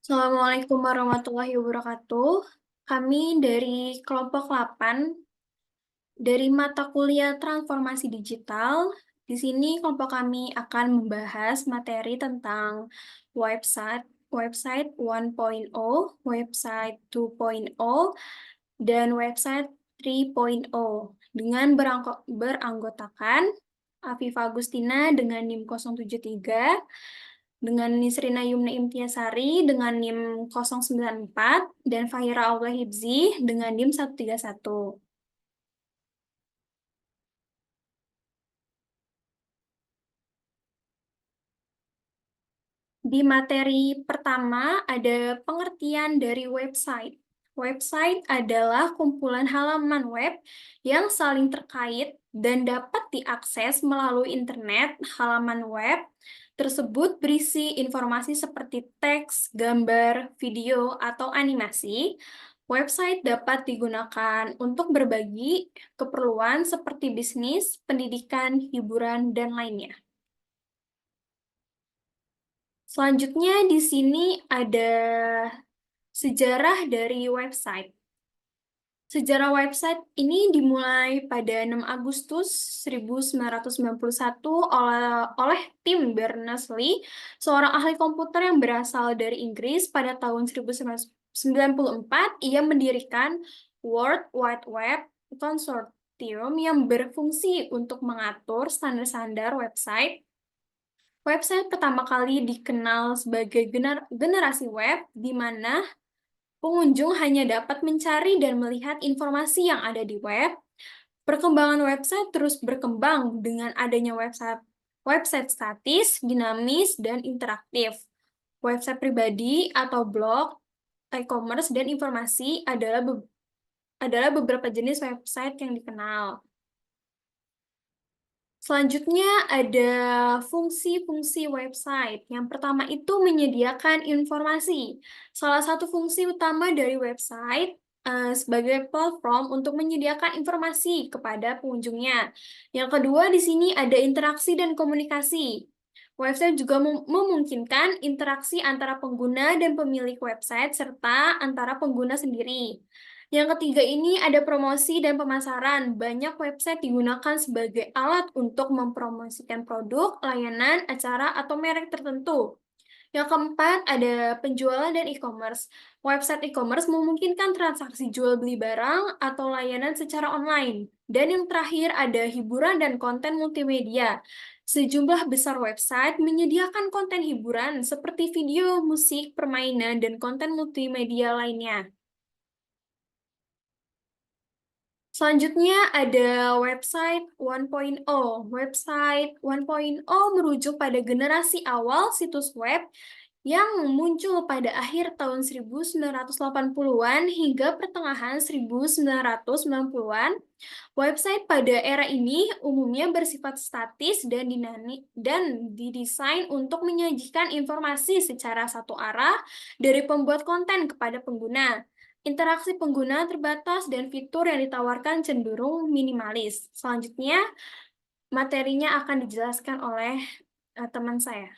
Assalamualaikum warahmatullahi wabarakatuh. Kami dari kelompok 8 dari mata kuliah Transformasi Digital. Di sini kelompok kami akan membahas materi tentang website, website 1.0, website 2.0, dan website 3.0 dengan beranggotakan Afifa Agustina dengan NIM 073, dengan Nisrina Yumna Imtiasari dengan NIM 094, dan Fahira Aula Hibzi dengan NIM 131. Di materi pertama ada pengertian dari website. Website adalah kumpulan halaman web yang saling terkait dan dapat diakses melalui internet. Halaman web tersebut berisi informasi seperti teks, gambar, video, atau animasi. Website dapat digunakan untuk berbagi keperluan seperti bisnis, pendidikan, hiburan, dan lainnya. Selanjutnya di sini ada sejarah dari website. Sejarah website ini dimulai pada 6 Agustus 1991 oleh Tim Berners-Lee, seorang ahli komputer yang berasal dari Inggris. Pada tahun 1994, ia mendirikan World Wide Web Consortium yang berfungsi untuk mengatur standar-standar website. Website pertama kali dikenal sebagai generasi web, di mana pengunjung hanya dapat mencari dan melihat informasi yang ada di web. Perkembangan website terus berkembang dengan adanya website statis, dinamis, dan interaktif. Website pribadi atau blog, e-commerce, dan informasi adalah beberapa jenis website yang dikenal. Selanjutnya ada fungsi-fungsi website. Yang pertama itu menyediakan informasi. Salah satu fungsi utama dari website sebagai platform untuk menyediakan informasi kepada pengunjungnya. Yang kedua di sini ada interaksi dan komunikasi. Website juga memungkinkan interaksi antara pengguna dan pemilik website serta antara pengguna sendiri. Yang ketiga ini ada promosi dan pemasaran. Banyak website digunakan sebagai alat untuk mempromosikan produk, layanan, acara, atau merek tertentu. Yang keempat ada penjualan dan e-commerce. Website e-commerce memungkinkan transaksi jual beli barang atau layanan secara online. Dan yang terakhir ada hiburan dan konten multimedia. Sejumlah besar website menyediakan konten hiburan seperti video, musik, permainan, dan konten multimedia lainnya. Selanjutnya ada website 1.0. Website 1.0 merujuk pada generasi awal situs web yang muncul pada akhir tahun 1980-an hingga pertengahan 1990-an. Website pada era ini umumnya bersifat statis dan dinamik dan didesain untuk menyajikan informasi secara satu arah dari pembuat konten kepada pengguna. Interaksi pengguna terbatas dan fitur yang ditawarkan cenderung minimalis. Selanjutnya, materinya akan dijelaskan oleh teman saya.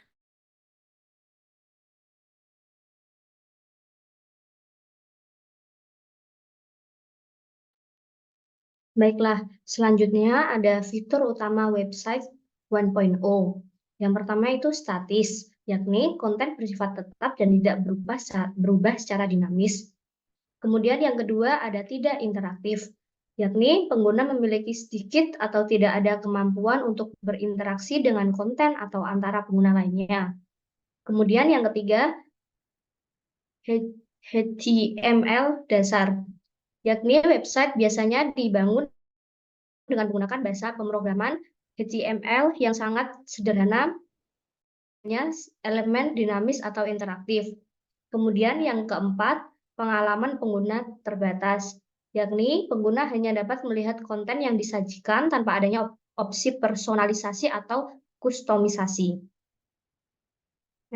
Baiklah, selanjutnya ada fitur utama website 1.0. Yang pertama itu statis, yakni konten bersifat tetap dan tidak berubah secara dinamis. Kemudian yang kedua ada tidak interaktif, yakni pengguna memiliki sedikit atau tidak ada kemampuan untuk berinteraksi dengan konten atau antara pengguna lainnya. Kemudian yang ketiga, HTML dasar, yakni website biasanya dibangun dengan menggunakan bahasa pemrograman HTML yang sangat sederhana, hanya elemen dinamis atau interaktif. Kemudian yang keempat, pengalaman pengguna terbatas, yakni pengguna hanya dapat melihat konten yang disajikan tanpa adanya opsi personalisasi atau kustomisasi.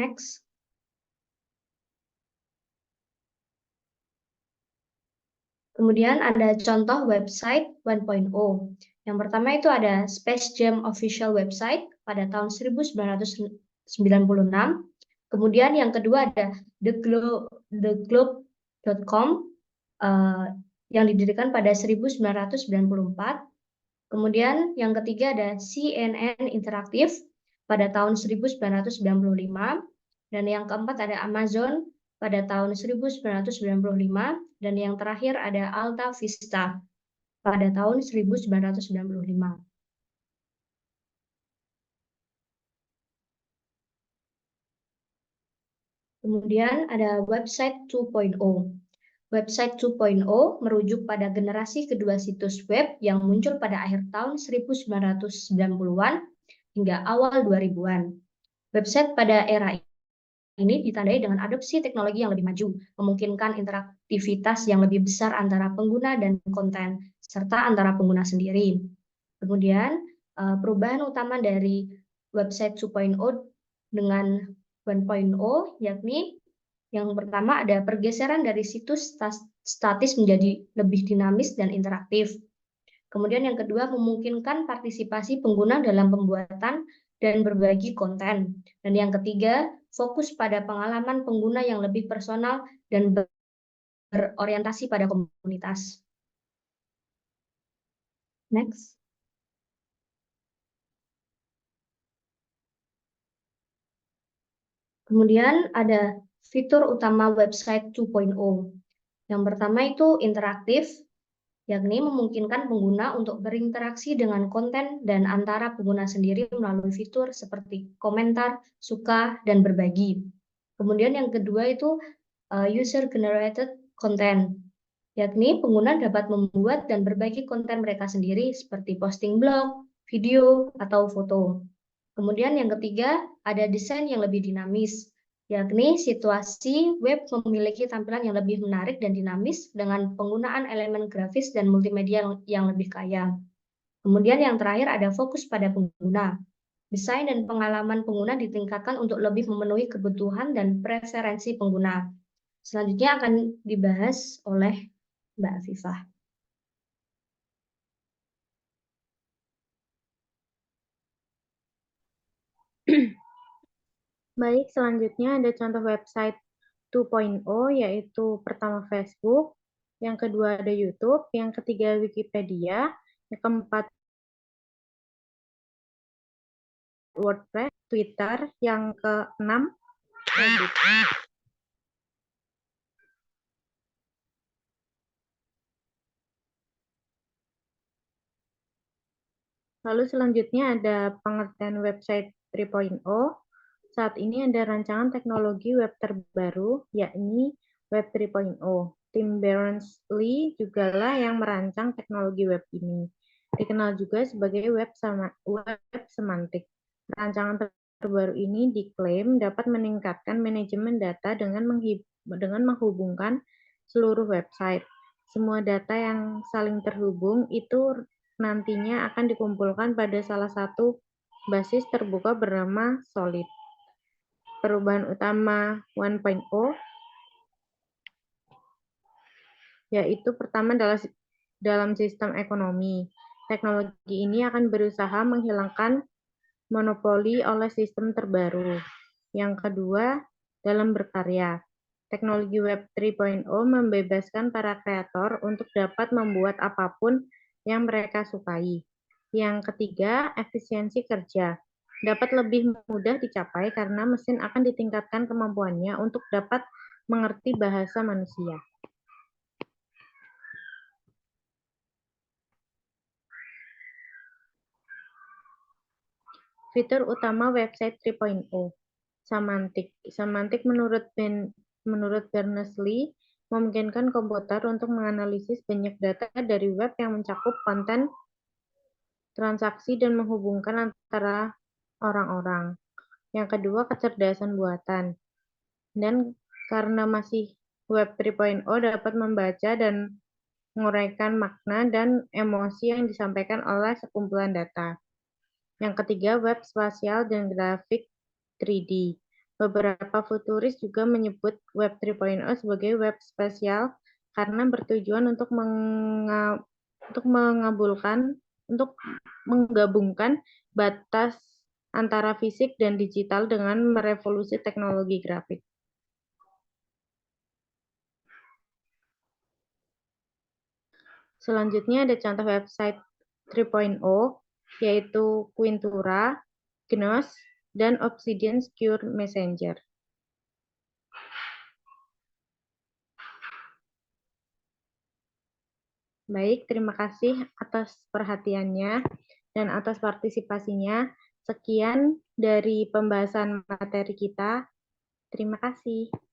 Next. Kemudian ada contoh website 1.0. Yang pertama itu ada Space Jam Official Website pada tahun 1996. Kemudian yang kedua ada theglobe.com yang didirikan pada 1994. Kemudian yang ketiga ada CNN Interaktif pada tahun 1995. Dan yang keempat ada Amazon pada tahun 1995. Dan yang terakhir ada Alta Vista pada tahun 1995. Kemudian ada website 2.0. Website 2.0 merujuk pada generasi kedua situs web yang muncul pada akhir tahun 1990-an hingga awal 2000-an. Website pada era ini ditandai dengan adopsi teknologi yang lebih maju, memungkinkan interaktivitas yang lebih besar antara pengguna dan konten, serta antara pengguna sendiri. Kemudian, perubahan utama dari website 2.0 dengan 1.0, yakni yang pertama ada pergeseran dari situs statis menjadi lebih dinamis dan interaktif. Kemudian yang kedua, memungkinkan partisipasi pengguna dalam pembuatan dan berbagi konten. Dan yang ketiga, fokus pada pengalaman pengguna yang lebih personal dan berorientasi pada komunitas. Next. Kemudian ada fitur utama website 2.0. Yang pertama itu interaktif, yakni memungkinkan pengguna untuk berinteraksi dengan konten dan antara pengguna sendiri melalui fitur seperti komentar, suka, dan berbagi. Kemudian yang kedua itu user-generated content, yakni pengguna dapat membuat dan berbagi konten mereka sendiri seperti posting blog, video, atau foto. Kemudian yang ketiga, ada desain yang lebih dinamis, yakni situasi web memiliki tampilan yang lebih menarik dan dinamis dengan penggunaan elemen grafis dan multimedia yang lebih kaya. Kemudian yang terakhir ada fokus pada pengguna. Desain dan pengalaman pengguna ditingkatkan untuk lebih memenuhi kebutuhan dan preferensi pengguna. Selanjutnya akan dibahas oleh Mbak Afifah. Baik, selanjutnya ada contoh website 2.0, yaitu pertama Facebook, yang kedua ada YouTube, yang ketiga Wikipedia, yang keempat WordPress, Twitter, yang keenam Reddit. Lalu selanjutnya ada pengertian website 3.0. Saat ini ada rancangan teknologi web terbaru, yakni Web 3.0. Tim Berners-Lee juga lah yang merancang teknologi web ini. Dikenal juga sebagai web semantik. Rancangan terbaru ini diklaim dapat meningkatkan manajemen data dengan menghubungkan seluruh website. Semua data yang saling terhubung itu nantinya akan dikumpulkan pada salah satu basis terbuka bernama Solid. Perubahan utama 1.0 yaitu pertama dalam sistem ekonomi. Teknologi ini akan berusaha menghilangkan monopoli oleh sistem terbaru. Yang kedua, dalam berkarya. Teknologi Web 3.0 membebaskan para kreator untuk dapat membuat apapun yang mereka sukai. Yang ketiga, efisiensi kerja. Dapat lebih mudah dicapai karena mesin akan ditingkatkan kemampuannya untuk dapat mengerti bahasa manusia. Fitur utama website 3.0. Semantik. Semantik menurut Berners-Lee memungkinkan komputer untuk menganalisis banyak data dari web yang mencakup konten, transaksi, dan menghubungkan antara orang-orang. Yang kedua, kecerdasan buatan. Dan karena masih Web 3.0 dapat membaca dan menguraikan makna dan emosi yang disampaikan oleh sekumpulan data. Yang ketiga, web spasial dan grafik 3D. Beberapa futuris juga menyebut Web 3.0 sebagai web spasial karena bertujuan untuk menggabungkan batas antara fisik dan digital dengan merevolusi teknologi grafik. Selanjutnya ada contoh website 3.0, yaitu Quintura, Gnos, dan Obsidian Secure Messenger. Baik, terima kasih atas perhatiannya dan atas partisipasinya. Sekian dari pembahasan materi kita. Terima kasih.